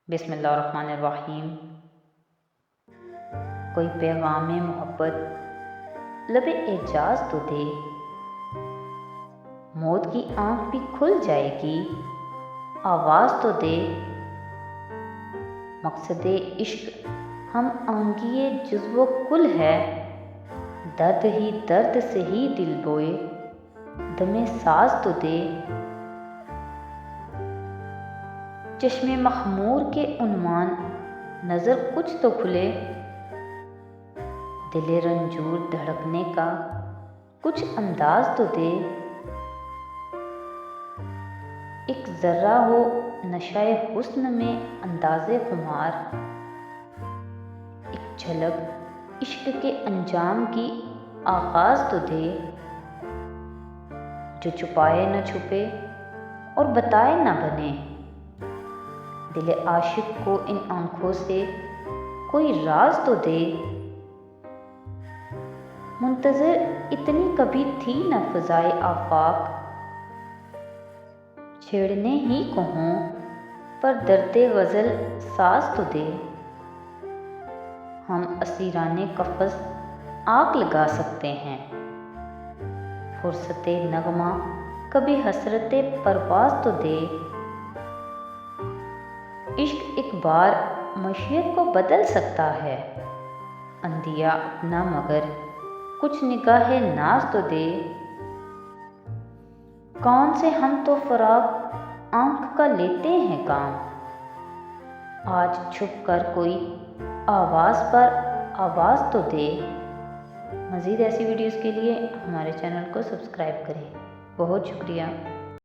बिस्मिल्लाहिर्रहमानिर्रहीम। कोई पैगाम मोहब्बत लबे एजाज तो दे, मौत की आंख भी खुल जाएगी, आवाज़ तो दे। मकसदे इश्क हम आंगिए जुज़्व कुल है, दर्द ही दर्द से ही दिल बोए, दमे साज तो दे। चश्मे मखमूर के उन्वान नज़र कुछ तो खुले, दिले रंजूर धड़कने का कुछ अंदाज तो दे। एक ज़र्रा हो नशाए हुस्न में अंदाज़े खुमार, एक झलक इश्क के अंजाम की आगाज़ तो दे। जो छुपाए न छुपे और बताए न बने, दिले आशिक को इन आंखों से कोई राज तो दे। मुंतज़िर इतनी कभी थी न फ़ज़ाए आफाक, छेड़ने ही को हों पर दर्दे गज़ल साज तो दे। हम असीराने कफ़स आग लगा सकते हैं, फुर्सते नगमा कभी हसरते परवाज़ तो दे। इश्क एक बार मशीयत को बदल सकता है, अंदिया अपना मगर कुछ निगाहे नाज तो दे। कौन से हम तो फ़राक़ आँख का लेते हैं काम, आज छुप कर कोई आवाज़ पर आवाज़ तो दे। मज़ीद ऐसी वीडियोज़ के लिए हमारे चैनल को सब्सक्राइब करें। बहुत शुक्रिया।